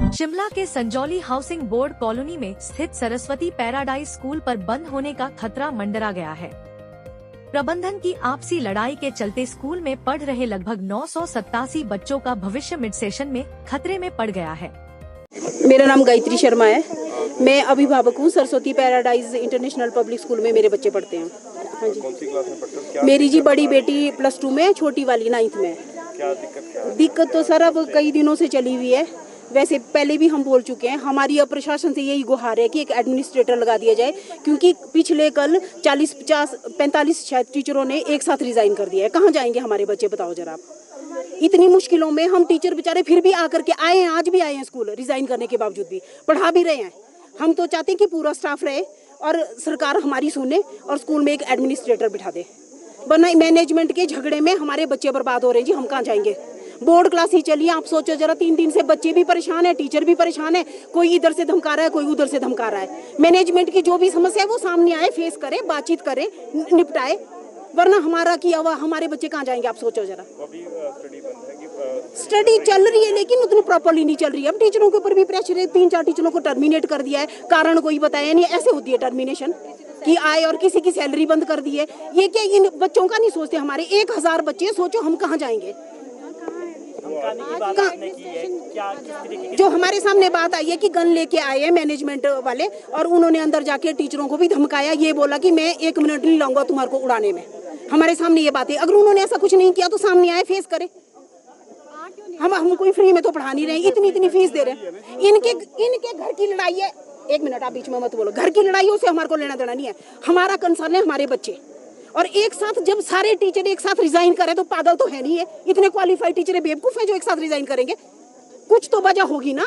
शिमला के Sanjauli housing board colony में स्थित सरस्वती पैराडाइज स्कूल पर बंद होने का खतरा मंडरा गया है। प्रबंधन की आपसी लड़ाई के चलते स्कूल में पढ़ रहे लगभग 987 बच्चों का भविष्य मिड सेशन में खतरे में पड़ गया है। मेरा नाम गायत्री शर्मा है। मैं अभिभावक हूँ। Saraswati paradise international public school में मेरे बच्चे पढ़ते हैं। हाँ जी। कौन सी क्लास में पढ़ते हैं? मेरी जी बड़ी बेटी +2 में, छोटी वाली 9th में। क्या दिक्कत है? दिक्कत तो सर अब कई दिनों से चली हुई है। वैसे पहले भी हम बोल चुके हैं। हमारी अब प्रशासन से यही गुहार है कि एक एडमिनिस्ट्रेटर लगा दिया जाए, क्योंकि पिछले कल 40, 50, 45 शायद टीचरों ने एक साथ रिजाइन कर दिया है। कहाँ जाएंगे हमारे बच्चे, बताओ जरा आप। इतनी मुश्किलों में हम टीचर बेचारे फिर भी आकर के आए हैं, आज भी आए हैं स्कूल, रिजाइन करने के बावजूद भी पढ़ा भी रहे हैं। हम तो चाहते हैं कि पूरा स्टाफ रहे और सरकार हमारी सुने और स्कूल में एक एडमिनिस्ट्रेटर बिठा दे, वरना मैनेजमेंट के झगड़े में हमारे बच्चे बर्बाद हो रहे हैं जी। हम कहाँ जाएंगे? बोर्ड क्लास ही चलिए, आप सोचो जरा, 3 दिन से बच्चे भी परेशान है, टीचर भी परेशान है। कोई इधर से धमका रहा है, कोई उधर से धमका रहा है। मैनेजमेंट की जो भी समस्या है वो सामने आए, फेस करे, बातचीत करे, निपटाए, वरना हमारा किया हुआ हमारे बच्चे कहाँ जाएंगे? आप सोचो जरा। स्टडी चल रही है लेकिन उतनी प्रॉपरली नहीं चल रही है। अब टीचरों के ऊपर भी प्रेशर है। 3-4 टीचरों को टर्मिनेट कर दिया है, कारण कोई बताया नहीं। ऐसे होती है टर्मिनेशन कि आए और किसी की सैलरी बंद कर दी है। ये क्या इन बच्चों का नहीं सोचते? हमारे 1000 बच्चे, सोचो हम कहाँ जाएंगे? जो हमारे सामने बात आई है कि गन लेके आए हैं मैनेजमेंट वाले, और उन्होंने अंदर जाके टीचरों को भी धमकाया, ये बोला कि मैं 1 मिनट नहीं लाऊंगा तुम्हारे को उड़ाने में। हमारे सामने ये बात है। अगर उन्होंने ऐसा कुछ नहीं किया तो सामने आए, फेस करे। हम कोई फ्री में तो पढ़ा नहीं रहे, इतनी फीस दे रहे हैं। इनके घर की लड़ाई है। 1 मिनट, आप बीच में मत बोलो। घर की लड़ाई है, उसे हमारे को लेना देना नहीं है। हमारा कंसर्न है हमारे बच्चे। और एक साथ जब सारे टीचर एक साथ रिजाइन करें तो पागल तो है नहीं है। इतने क्वालिफाइड टीचर है, बेवकूफ है जो एक साथ रिजाइन करेंगे? कुछ तो वजह होगी ना।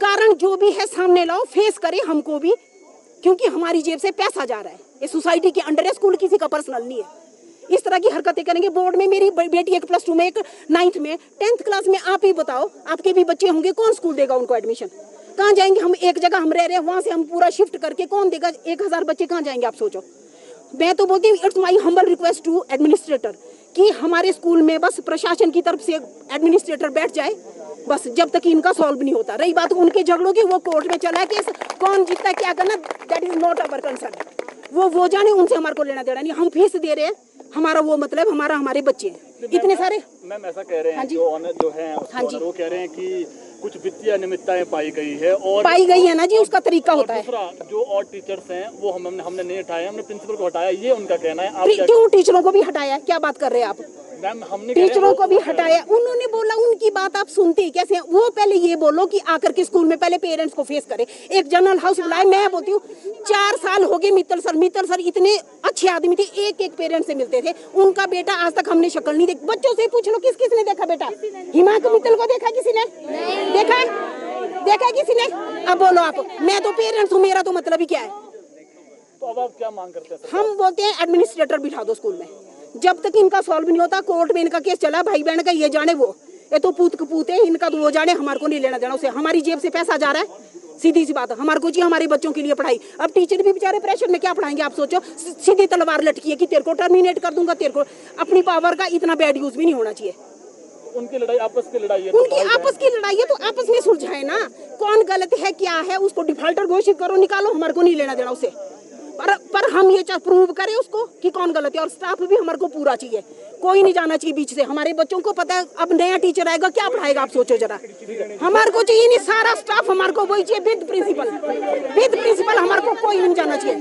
कारण जो भी है सामने लाओ, फेस करे हमको भी, क्योंकि हमारी जेब से पैसा जा रहा है। ये सोसाइटी के अंडर है, स्कूल किसी का पर्सनल नहीं है। इस तरह की हरकतें करेंगे। बोर्ड में मेरी बेटी एक +2 में, एक 9th में, 10th क्लास में। आप ही बताओ, आपके भी बच्चे होंगे, कौन स्कूल देगा उनको एडमिशन? कहाँ जाएंगे? हम एक जगह हम रह रहे हैं, वहां से हम पूरा शिफ्ट करके कौन देगा? 1000 बच्चे कहाँ जाएंगे? आप सोचो। मैं तो बोलती हूँ, it's my humble request to administrator कि हमारे स्कूल में बस प्रशासन की तरफ से एडमिनिस्ट्रेटर बैठ जाए, बस जब तक इनका सॉल्व नहीं होता। रही बात उनके झगड़ों की, वो कोर्ट में चला केस, कौन जीतता क्या करना, that is not our concern. वो जाने, उनसे हमारे को लेना देना नहीं। हम फीस दे रहे हैं, हमारा वो मतलब हमारे बच्चे हैं इतने सारे। मैम ऐसा कह रहे हैं, जो है वो कह रहे हैं कि कुछ वित्तीय अनियमितताएं पाई गई है, और पाई गई है ना जी, उसका तरीका होता है। दूसरा, जो और टीचर्स हैं वो हमने नहीं हटाया, हमने प्रिंसिपल को हटाया, ये उनका कहना है। क्यों टीचरों को भी हटाया? क्या बात कर रहे हैं आप? मैम हमने टीचरों को भी हटाया। उन्होंने बोला, उनकी बात आप सुनते कैसे? वो पहले ये बोलो कि आकर के स्कूल में पहले पेरेंट्स को फेस करे। एक जनरल हाउस बुलाए। मैं बोलती हूँ 4 साल हो गए मित्तल सर इतने अच्छे आदमी थे, एक पेरेंट्स से मिलते थे। उनका बेटा आज तक हमने शक्ल नहीं देखी। बच्चों से पूछ लो, किसने देखा बेटा? हिमांशु मित्तल को देखा किसी ने? देखा किसी ने? अब बोलो आप। मैं तो पेरेंट्स हूँ, मेरा तो मतलब ही क्या है? तो अब आप क्या मांग करते हैं? हम बोलते हैं एडमिनिस्ट्रेटर बिठा दो स्कूल में। जब तक इनका सॉल्व नहीं होता, कोर्ट में इनका केस चला, भाई बहन का, ये जाने वो, ये तो पूत कपूत है, इनका तो वो जाने, हमारे को नहीं लेना देना उसे। हमारी जेब से पैसा जा रहा है, सीधी सी बात है। हमारे को चाहिए हमारे बच्चों के लिए पढ़ाई। अब टीचर भी बेचारे प्रेशर में क्या पढ़ाएंगे? आप सोचो, सीधी तलवार लटकी है कि तेरे को टर्मिनेट कर दूंगा, तेरे को। अपनी पावर का इतना बैड यूज भी नहीं होना चाहिए। उनकी लड़ाई आपस की लड़ाई है, उनकी आपस की लड़ाई है तो आपस में सुलझाए ना। कौन गलत है, क्या है, उसको डिफॉल्टर घोषित करो, निकालो, हमारे को नहीं लेना देना उसे। पर हम ये प्रूव करें उसको कि कौन गलत है। और स्टाफ भी हमारे को पूरा चाहिए, कोई नहीं जाना चाहिए बीच से। हमारे बच्चों को पता है अब नया टीचर आएगा, क्या पढ़ाएगा? आप सोचो जरा। हमारे को चाहिए नहीं, सारा स्टाफ हमारे को वही चाहिए, विद प्रिंसिपल हमारे को कोई नहीं जाना चाहिए।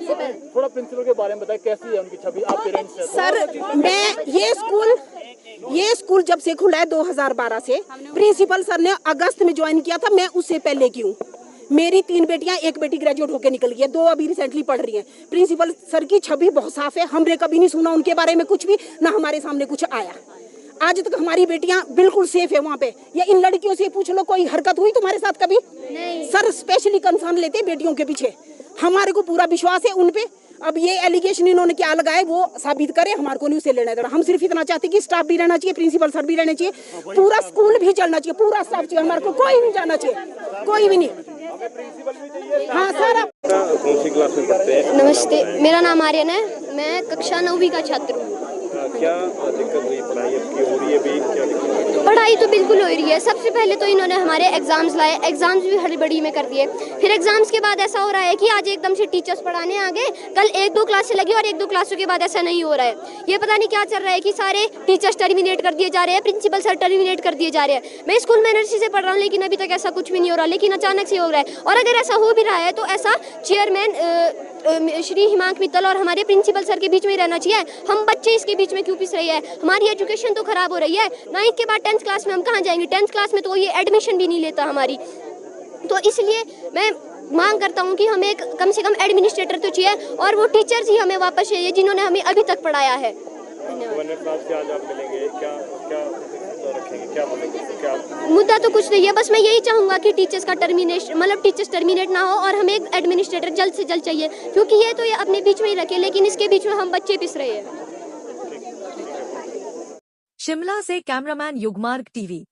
थोड़ा प्रिंसिपल के बारे में बताएं, कैसी है उनकी छवि? आप पेरेंट्स हैं। सर, मैं ये स्कूल जब से खुला है 2012 से, प्रिंसिपल सर ने अगस्त में ज्वाइन किया था, मैं उससे पहले की हूँ। मेरी 3 बेटियां, एक बेटी ग्रेजुएट होकर निकल गई है, 2 अभी रिसेंटली पढ़ रही हैं। प्रिंसिपल सर की छवि बहुत साफ है। हमने कभी नहीं सुना उनके बारे में कुछ भी, ना हमारे सामने कुछ आया। आज तक हमारी बेटियां बिल्कुल सेफ है वहाँ पे। या इन लड़कियों से पूछ लो, कोई हरकत हुई तुम्हारे साथ कभी? नहीं। सर स्पेशली कंसर्न लेते बेटियों के पीछे। हमारे को पूरा विश्वास है उन पे। अब ये एलिगेशन इन्होंने क्या लगाए वो साबित करे, हमारे को नहीं उसे लेना देना। हम सिर्फ इतना चाहते कि स्टाफ भी रहना चाहिए, प्रिंसिपल सर भी रहना चाहिए, पूरा स्कूल भी चलना चाहिए, पूरा स्टाफ चाहिए। हमारे को कोई नहीं जाना चाहिए, कोई भी नहीं। हाँ सर। कौन सी क्लास में पढ़ते हैं? नमस्ते, मेरा नाम आर्यन है, मैं कक्षा 9वीं का छात्र हूँ। क्या दिक्कत हुई? पढ़ाई आपकी हो रही है भी? क्या दिक्कत? पढ़ाई तो बिल्कुल हो रही है। सबसे पहले तो इन्होंने हमारे एग्जाम्स लाए, एग्जाम्स भी हड़बड़ी में कर दिए। फिर एग्जाम्स के बाद ऐसा हो रहा है कि आज एकदम से टीचर्स पढ़ाने आ गए, कल 1-2 क्लासें लगी और 1-2 क्लासों के बाद ऐसा नहीं हो रहा है। ये पता नहीं क्या चल रहा है कि सारे टीचर्स टर्मिनेट कर दिए जा रहे हैं, प्रिंसिपल सर टर्मिनेट कर दिए जा रहे हैं। मैं स्कूल में एनर्जी से पढ़ रहा हूँ, लेकिन अभी तक ऐसा कुछ भी नहीं हो रहा, लेकिन अचानक से हो रहा है। और अगर ऐसा हो भी रहा है तो ऐसा चेयरमैन श्री हिमांक मित्तल और हमारे प्रिंसिपल सर के बीच में रहना चाहिए। हम बच्चे इसके बीच में क्यों पिस रहे हैं? हमारी एजुकेशन तो खराब हो रही है। 9th के बाद 10th क्लास में हम कहाँ जाएंगे? 10th क्लास में तो ये एडमिशन भी नहीं लेता हमारी। तो इसलिए मैं मांग करता हूँ कि हमें एक कम से कम एडमिनिस्ट्रेटर तो चाहिए, और वो टीचर्स ही हमें वापस चाहिए जिन्होंने हमें अभी तक पढ़ाया है। धन्यवाद। गवर्नर साहब से आज आप मिलेंगे, क्या क्या रखेंगे, क्या बोलेंगे, क्या मुद्दा तो कुछ नहीं है, बस मैं यही चाहूँगा कि टीचर्स का टर्मिनेशन, मतलब टीचर्स टर्मिनेट ना हो, और हमें एक एडमिनिस्ट्रेटर जल्द से जल्द चाहिए, क्योंकि ये तो ये अपने बीच में ही रखे, लेकिन इसके बीच में हम बच्चे पिस रहे हैं। शिमला से कैमरामैन युगमार्ग टीवी।